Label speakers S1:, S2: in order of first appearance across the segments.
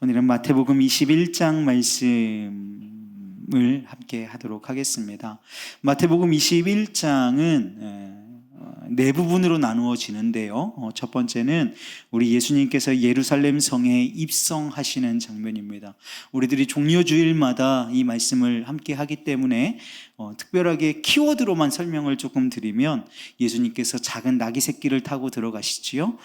S1: 오늘은 마태복음 21장 말씀을 함께 하도록 하겠습니다. 마태복음 21장은 네 부분으로 나누어지는데요. 첫 번째는 우리 예수님께서 예루살렘 성에 입성하시는 장면입니다. 우리들이 종려주일마다 이 말씀을 함께 하기 때문에 특별하게 키워드로만 설명을 조금 드리면, 예수님께서 작은 나귀 새끼를 타고 들어가시지요.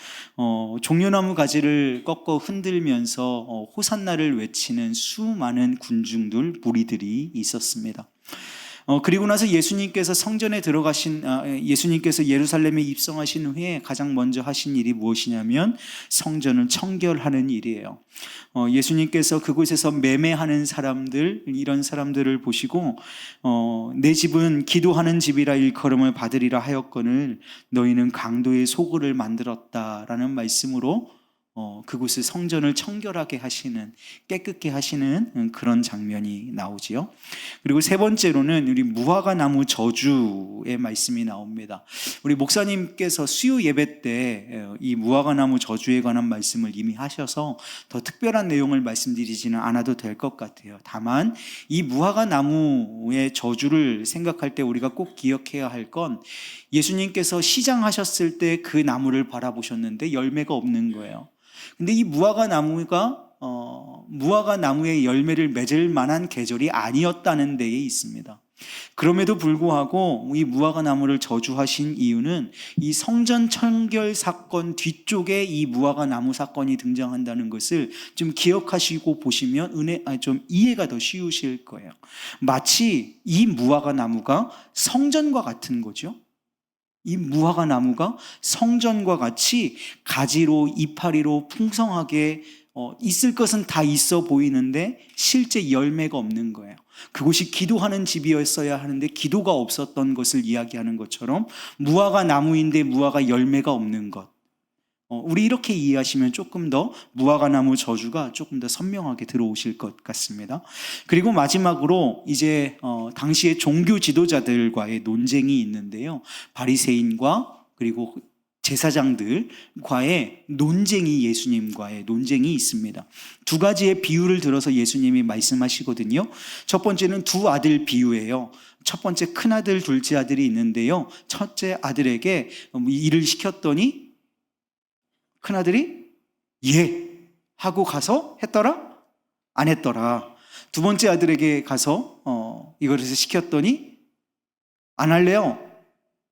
S1: 종려나무 가지를 꺾어 흔들면서 호산나를 외치는 수많은 군중들, 무리들이 있었습니다. 그리고 나서 예수님께서 성전에 예수님께서 예루살렘에 입성하신 후에 가장 먼저 하신 일이 무엇이냐면 성전을 청결하는 일이에요. 예수님께서 그곳에서 매매하는 사람들, 이런 사람들을 보시고 내 집은 기도하는 집이라 일컬음을 받으리라 하였거늘 너희는 강도의 소굴을 만들었다라는 말씀으로 그곳을 성전을 청결하게 하시는, 깨끗게 하시는 그런 장면이 나오지요. 그리고 세 번째로는 우리 무화과 나무 저주의 말씀이 나옵니다. 우리 목사님께서 수요 예배 때 이 무화과 나무 저주에 관한 말씀을 이미 하셔서 더 특별한 내용을 말씀드리지는 않아도 될 것 같아요. 다만 이 무화과 나무의 저주를 생각할 때 우리가 꼭 기억해야 할 건, 예수님께서 시장하셨을 때 그 나무를 바라보셨는데 열매가 없는 거예요. 근데 이 무화과 나무의 열매를 맺을 만한 계절이 아니었다는 데에 있습니다. 그럼에도 불구하고 이 무화과 나무를 저주하신 이유는 이 성전 청결 사건 뒤쪽에 이 무화과 나무 사건이 등장한다는 것을 좀 기억하시고 보시면 좀 이해가 더 쉬우실 거예요. 마치 이 무화과 나무가 성전과 같은 거죠. 이 무화과 나무가 성전과 같이 가지로 이파리로 풍성하게 있을 것은 다 있어 보이는데 실제 열매가 없는 거예요. 그곳이 기도하는 집이었어야 하는데 기도가 없었던 것을 이야기하는 것처럼 무화과 나무인데 무화과 열매가 없는 것. 우리 이렇게 이해하시면 조금 더 무화과 나무 저주가 조금 더 선명하게 들어오실 것 같습니다. 그리고 마지막으로 이제 당시의 종교 지도자들과의 논쟁이 있는데요. 바리새인과 그리고 제사장들과의 논쟁이, 예수님과의 논쟁이 있습니다. 두 가지의 비유를 들어서 예수님이 말씀하시거든요. 첫 번째는 두 아들 비유예요. 첫 번째 큰아들, 둘째 아들이 있는데요. 첫째 아들에게 일을 시켰더니 큰아들이 예 하고 가서 했더라? 안 했더라. 두 번째 아들에게 가서 이것을 시켰더니 안 할래요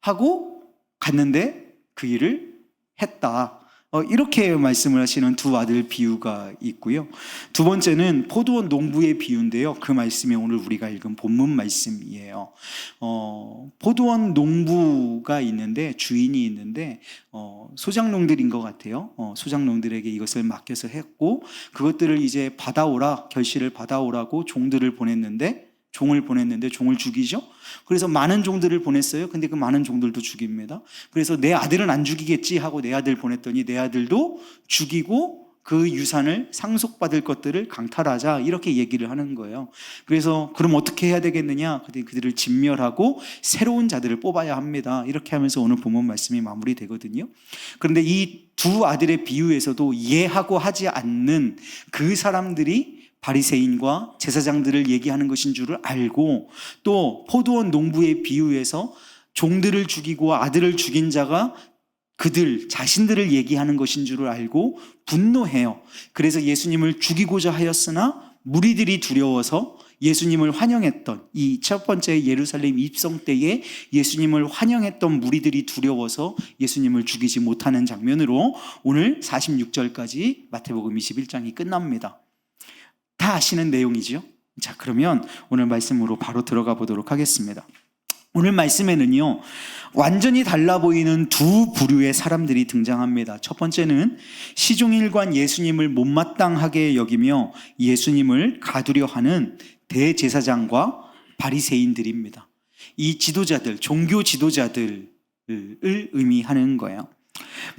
S1: 하고 갔는데 그 일을 했다. 이렇게 말씀을 하시는 두 아들 비유가 있고요. 두 번째는 포도원 농부의 비유인데요. 그 말씀이 오늘 우리가 읽은 본문 말씀이에요. 포도원 농부가 있는데, 주인이 있는데 소작농들인 것 같아요. 소작농들에게 이것을 맡겨서 했고, 그것들을 이제 받아오라, 결실을 받아오라고 종을 보냈는데 종을 죽이죠. 그래서 많은 종들을 보냈어요. 근데 그 많은 종들도 죽입니다. 그래서 내 아들은 안 죽이겠지 하고 내 아들 보냈더니 내 아들도 죽이고 그 유산을 상속받을 것들을 강탈하자, 이렇게 얘기를 하는 거예요. 그래서 그럼 어떻게 해야 되겠느냐? 그들을 진멸하고 새로운 자들을 뽑아야 합니다. 이렇게 하면서 오늘 본문 말씀이 마무리되거든요. 그런데 이 두 아들의 비유에서도 예하고 하지 않는 그 사람들이 바리새인과 제사장들을 얘기하는 것인 줄을 알고, 또 포도원 농부의 비유에서 종들을 죽이고 아들을 죽인 자가 그들 자신들을 얘기하는 것인 줄을 알고 분노해요. 그래서 예수님을 죽이고자 하였으나 무리들이 두려워서 예수님을 환영했던, 이 첫 번째 예루살렘 입성 때에 예수님을 환영했던 무리들이 두려워서 예수님을 죽이지 못하는 장면으로 오늘 46절까지 마태복음 21장이 끝납니다. 다 아시는 내용이죠. 자, 그러면 오늘 말씀으로 바로 들어가 보도록 하겠습니다. 오늘 말씀에는요, 완전히 달라 보이는 두 부류의 사람들이 등장합니다. 첫 번째는 시종일관 예수님을 못마땅하게 여기며 예수님을 가두려 하는 대제사장과 바리새인들입니다. 이 지도자들, 종교 지도자들을 의미하는 거예요.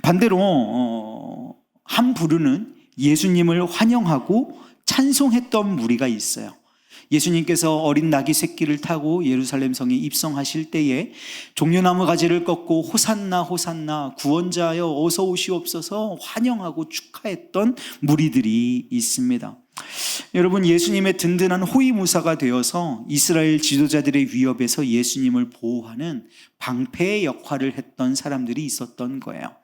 S1: 반대로 한 부류는 예수님을 환영하고 찬송했던 무리가 있어요. 예수님께서 어린 나귀 새끼를 타고 예루살렘 성에 입성하실 때에 종려나무 가지를 꺾고 호산나 호산나 구원자여 어서 오시옵소서 환영하고 축하했던 무리들이 있습니다. 여러분, 예수님의 든든한 호위무사가 되어서 이스라엘 지도자들의 위협에서 예수님을 보호하는 방패의 역할을 했던 사람들이 있었던 거예요.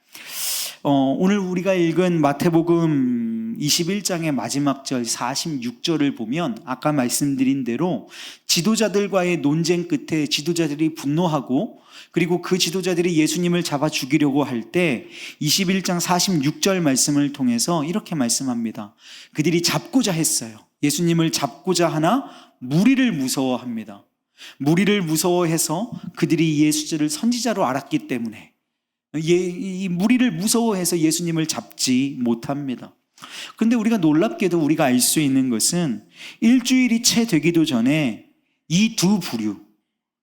S1: 오늘 우리가 읽은 마태복음 21장의 마지막 절 46절을 보면 아까 말씀드린 대로 지도자들과의 논쟁 끝에 지도자들이 분노하고 그리고 그 지도자들이 예수님을 잡아 죽이려고 할 때 21장 46절 말씀을 통해서 이렇게 말씀합니다. 그들이 잡고자 했어요. 예수님을 잡고자 하나 무리를 무서워합니다. 무리를 무서워해서 그들이 예수를 선지자로 알았기 때문에 이 무리를 무서워해서 예수님을 잡지 못합니다. 그런데 우리가 놀랍게도 우리가 알 수 있는 것은 일주일이 채 되기도 전에 이 두 부류,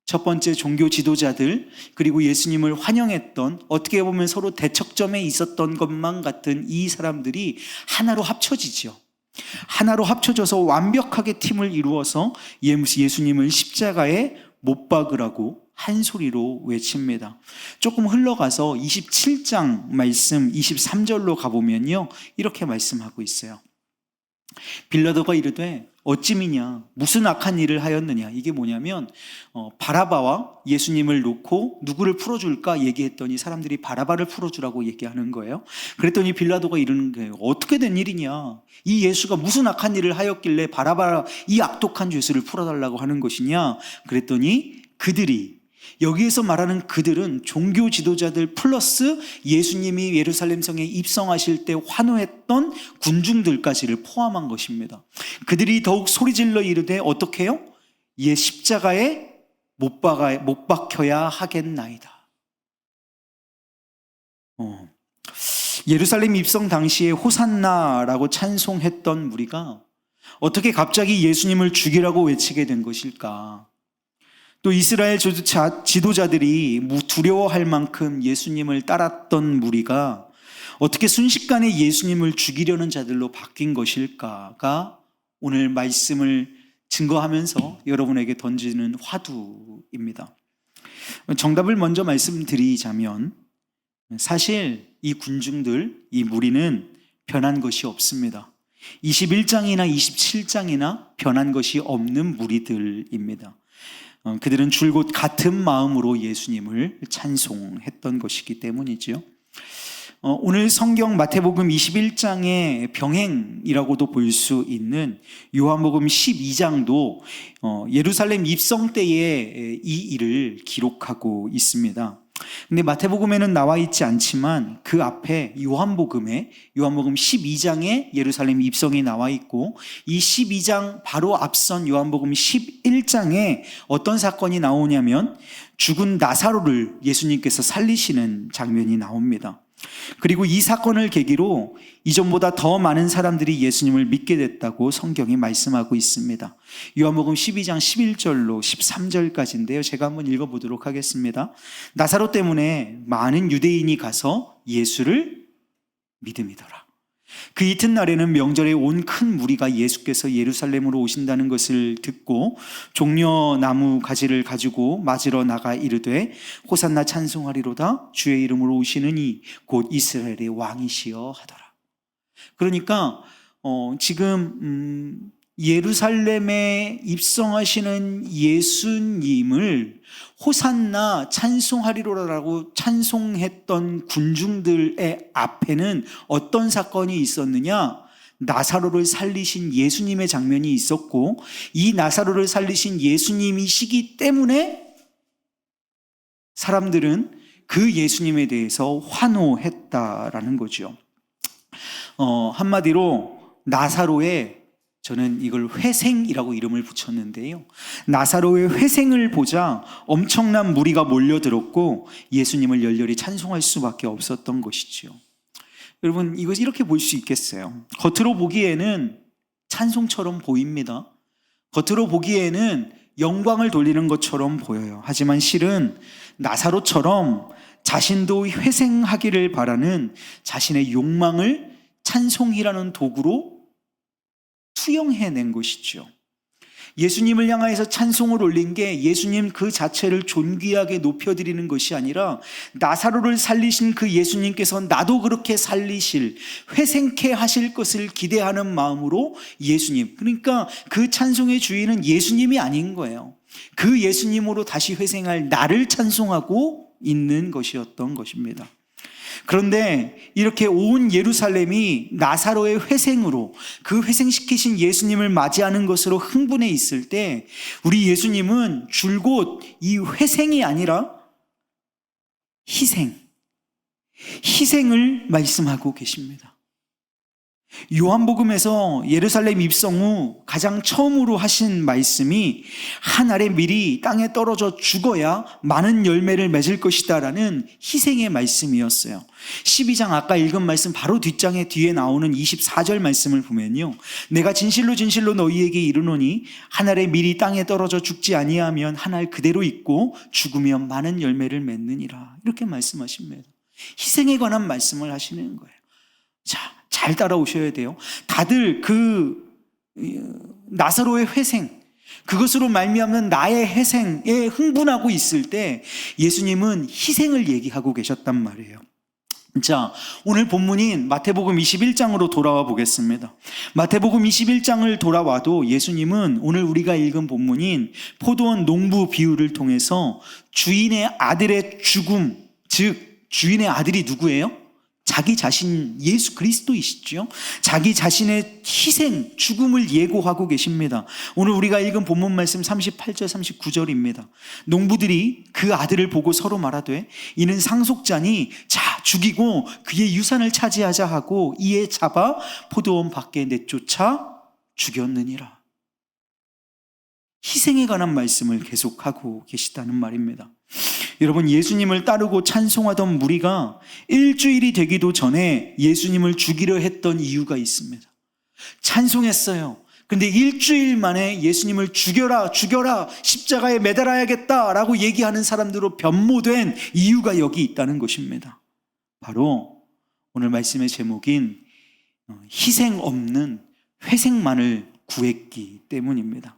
S1: 첫 번째 종교 지도자들 그리고 예수님을 환영했던 어떻게 보면 서로 대척점에 있었던 것만 같은 이 사람들이 하나로 합쳐지죠. 하나로 합쳐져서 완벽하게 팀을 이루어서 예수님을 십자가에 못 박으라고 한 소리로 외칩니다. 조금 흘러가서 27장 말씀 23절로 가보면요, 이렇게 말씀하고 있어요. 빌라도가 이르되 어찌미냐 무슨 악한 일을 하였느냐. 이게 뭐냐면 바라바와 예수님을 놓고 누구를 풀어줄까 얘기했더니 사람들이 바라바를 풀어주라고 얘기하는 거예요. 그랬더니 빌라도가 이러는 거예요. 어떻게 된 일이냐, 이 예수가 무슨 악한 일을 하였길래 바라바 이 악독한 죄수를 풀어달라고 하는 것이냐. 그랬더니 그들이, 여기에서 말하는 그들은 종교 지도자들 플러스 예수님이 예루살렘 성에 입성하실 때 환호했던 군중들까지를 포함한 것입니다. 그들이 더욱 소리질러 이르되 어떻게 해요? 예, 십자가에 못 박혀야 하겠나이다. 예루살렘 입성 당시에 호산나라고 찬송했던 무리가 어떻게 갑자기 예수님을 죽이라고 외치게 된 것일까? 또 이스라엘 지도자들이 두려워할 만큼 예수님을 따랐던 무리가 어떻게 순식간에 예수님을 죽이려는 자들로 바뀐 것일까가 오늘 말씀을 증거하면서 여러분에게 던지는 화두입니다. 정답을 먼저 말씀드리자면 사실 이 군중들, 이 무리는 변한 것이 없습니다. 21장이나 27장이나 변한 것이 없는 무리들입니다. 그들은 줄곧 같은 마음으로 예수님을 찬송했던 것이기 때문이죠. 오늘 성경 마태복음 21장의 병행이라고도 볼 수 있는 요한복음 12장도 예루살렘 입성 때에 이 일을 기록하고 있습니다. 근데 마태복음에는 나와 있지 않지만 그 앞에 요한복음 12장에 예루살렘 입성이 나와 있고 이 12장 바로 앞선 요한복음 11장에 어떤 사건이 나오냐면 죽은 나사로를 예수님께서 살리시는 장면이 나옵니다. 그리고 이 사건을 계기로 이전보다 더 많은 사람들이 예수님을 믿게 됐다고 성경이 말씀하고 있습니다. 요한복음 12장 11절로 13절까지인데요. 제가 한번 읽어보도록 하겠습니다. 나사로 때문에 많은 유대인이 가서 예수를 믿음이더라. 그 이튿날에는 명절에 온 큰 무리가 예수께서 예루살렘으로 오신다는 것을 듣고 종려나무 가지를 가지고 맞으러 나가 이르되 호산나 찬송하리로다 주의 이름으로 오시느니 곧 이스라엘의 왕이시여 하더라. 그러니까 지금 예루살렘에 입성하시는 예수님을 호산나 찬송하리로라고 찬송했던 군중들의 앞에는 어떤 사건이 있었느냐? 나사로를 살리신 예수님의 장면이 있었고 이 나사로를 살리신 예수님이시기 때문에 사람들은 그 예수님에 대해서 환호했다라는 거죠. 한마디로 나사로의, 저는 이걸 회생이라고 이름을 붙였는데요, 나사로의 회생을 보자 엄청난 무리가 몰려들었고 예수님을 열렬히 찬송할 수밖에 없었던 것이죠. 여러분, 이것이 이렇게 볼 수 있겠어요? 겉으로 보기에는 찬송처럼 보입니다. 겉으로 보기에는 영광을 돌리는 것처럼 보여요. 하지만 실은 나사로처럼 자신도 회생하기를 바라는 자신의 욕망을 찬송이라는 도구로 투영해낸 것이죠. 예수님을 향하여서 찬송을 올린 게 예수님 그 자체를 존귀하게 높여드리는 것이 아니라 나사로를 살리신 그 예수님께서 나도 그렇게 살리실, 회생케 하실 것을 기대하는 마음으로 예수님, 그러니까 그 찬송의 주인은 예수님이 아닌 거예요. 그 예수님으로 다시 회생할 나를 찬송하고 있는 것이었던 것입니다. 그런데 이렇게 온 예루살렘이 나사로의 회생으로, 그 회생시키신 예수님을 맞이하는 것으로 흥분해 있을 때 우리 예수님은 줄곧 이 회생이 아니라 희생을 말씀하고 계십니다. 요한복음에서 예루살렘 입성 후 가장 처음으로 하신 말씀이 한 알의 밀이 땅에 떨어져 죽어야 많은 열매를 맺을 것이다 라는 희생의 말씀이었어요. 12장 아까 읽은 말씀 바로 뒷장에 뒤에 나오는 24절 말씀을 보면요, 내가 진실로 진실로 너희에게 이르노니 한 알의 밀이 땅에 떨어져 죽지 아니하면 한 알 그대로 있고 죽으면 많은 열매를 맺느니라, 이렇게 말씀하십니다. 희생에 관한 말씀을 하시는 거예요. 자, 잘 따라오셔야 돼요. 다들 그 나사로의 회생, 그것으로 말미암는 나의 회생에 흥분하고 있을 때 예수님은 희생을 얘기하고 계셨단 말이에요. 자, 오늘 본문인 마태복음 21장으로 돌아와 보겠습니다. 마태복음 21장을 돌아와도 예수님은 오늘 우리가 읽은 본문인 포도원 농부 비유를 통해서 주인의 아들의 죽음, 즉 주인의 아들이 누구예요? 자기 자신 예수 그리스도이시죠. 자기 자신의 희생, 죽음을 예고하고 계십니다. 오늘 우리가 읽은 본문 말씀 38절 39절입니다. 농부들이 그 아들을 보고 서로 말하되 이는 상속자니 자 죽이고 그의 유산을 차지하자 하고 이에 잡아 포도원 밖에 내쫓아 죽였느니라. 희생에 관한 말씀을 계속하고 계시다는 말입니다. 여러분, 예수님을 따르고 찬송하던 무리가 일주일이 되기도 전에 예수님을 죽이려 했던 이유가 있습니다. 찬송했어요. 근데 일주일 만에 예수님을 죽여라 십자가에 매달아야겠다라고 얘기하는 사람들로 변모된 이유가 여기 있다는 것입니다. 바로 오늘 말씀의 제목인 희생 없는 회생만을 구했기 때문입니다.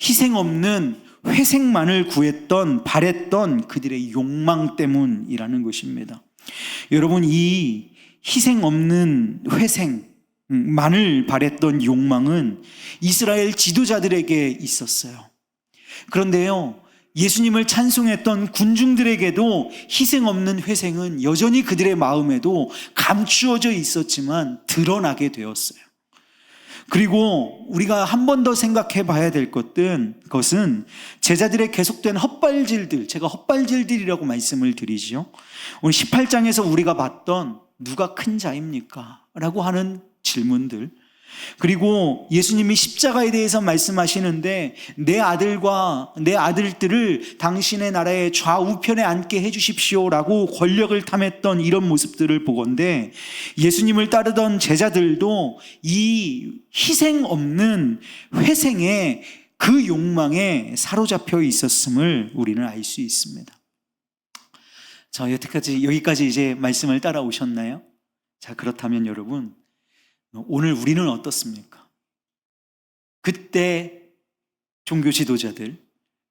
S1: 희생 없는 회생만을 바랬던 그들의 욕망 때문이라는 것입니다. 여러분, 이 희생 없는 회생만을 바랬던 욕망은 이스라엘 지도자들에게 있었어요. 그런데요, 예수님을 찬송했던 군중들에게도 희생 없는 회생은 여전히 그들의 마음에도 감추어져 있었지만 드러나게 되었어요. 그리고 우리가 한 번 더 생각해 봐야 될 것은 제자들의 계속된 헛발질들, 제가 헛발질들이라고 말씀을 드리죠. 오늘 18장에서 우리가 봤던 누가 큰 자입니까? 라고 하는 질문들, 그리고 예수님이 십자가에 대해서 말씀하시는데 내 아들들을 당신의 나라의 좌우편에 앉게 해주십시오라고 권력을 탐했던 이런 모습들을 보건대 예수님을 따르던 제자들도 이 희생 없는 회생에, 그 욕망에 사로잡혀 있었음을 우리는 알 수 있습니다. 자, 여기까지 이제 말씀을 따라오셨나요? 자, 그렇다면 여러분, 오늘 우리는 어떻습니까? 그때 종교 지도자들,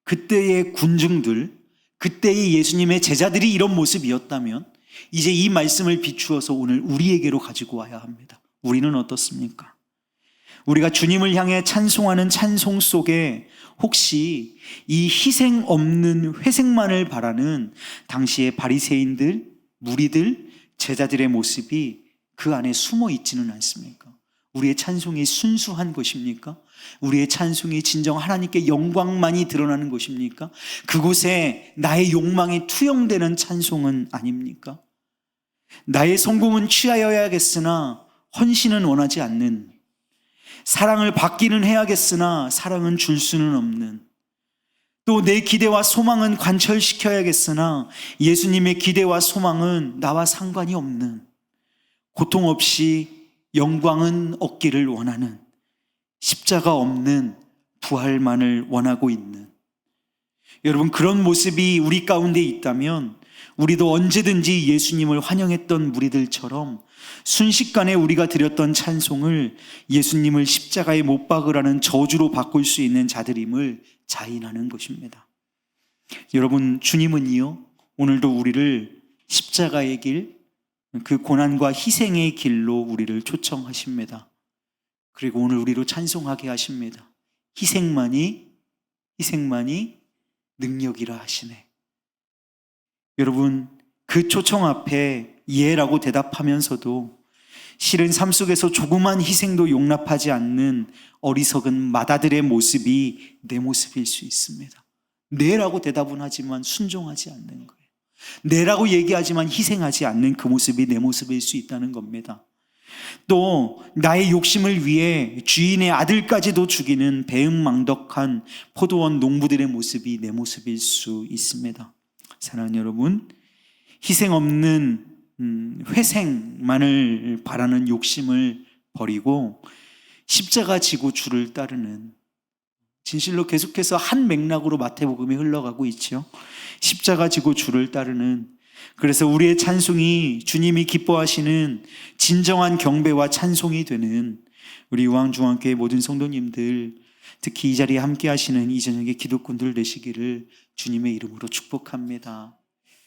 S1: 그때의 군중들, 그때의 예수님의 제자들이 이런 모습이었다면 이제 이 말씀을 비추어서 오늘 우리에게로 가지고 와야 합니다. 우리는 어떻습니까? 우리가 주님을 향해 찬송하는 찬송 속에 혹시 이 희생 없는 회생만을 바라는 당시의 바리새인들, 무리들, 제자들의 모습이 그 안에 숨어 있지는 않습니까? 우리의 찬송이 순수한 것입니까? 우리의 찬송이 진정 하나님께 영광만이 드러나는 것입니까? 그곳에 나의 욕망이 투영되는 찬송은 아닙니까? 나의 성공은 취하여야겠으나 헌신은 원하지 않는, 사랑을 받기는 해야겠으나 사랑은 줄 수는 없는, 또 내 기대와 소망은 관철시켜야겠으나 예수님의 기대와 소망은 나와 상관이 없는, 고통 없이 영광은 얻기를 원하는, 십자가 없는 부활만을 원하고 있는, 여러분, 그런 모습이 우리 가운데 있다면 우리도 언제든지 예수님을 환영했던 무리들처럼 순식간에 우리가 드렸던 찬송을 예수님을 십자가에 못 박으라는 저주로 바꿀 수 있는 자들임을 자인하는 것입니다. 여러분, 주님은요, 오늘도 우리를 십자가의 길, 그 고난과 희생의 길로 우리를 초청하십니다. 그리고 오늘 우리로 찬송하게 하십니다. 희생만이 능력이라 하시네. 여러분, 그 초청 앞에 예라고 대답하면서도 실은 삶 속에서 조그만 희생도 용납하지 않는 어리석은 마다들의 모습이 내 모습일 수 있습니다. 네라고 대답은 하지만 순종하지 않는 거예요. 네라고 얘기하지만 희생하지 않는 그 모습이 내 모습일 수 있다는 겁니다. 또 나의 욕심을 위해 주인의 아들까지도 죽이는 배은망덕한 포도원 농부들의 모습이 내 모습일 수 있습니다. 사랑하는 여러분, 희생 없는 회생만을 바라는 욕심을 버리고 십자가 지고 주를 따르는, 진실로 계속해서 한 맥락으로 마태복음이 흘러가고 있죠. 십자가 지고 주를 따르는, 그래서 우리의 찬송이 주님이 기뻐하시는 진정한 경배와 찬송이 되는 우리 유황중앙교회 모든 성도님들, 특히 이 자리에 함께 하시는 이 저녁의 기도꾼들 되시기를 주님의 이름으로 축복합니다.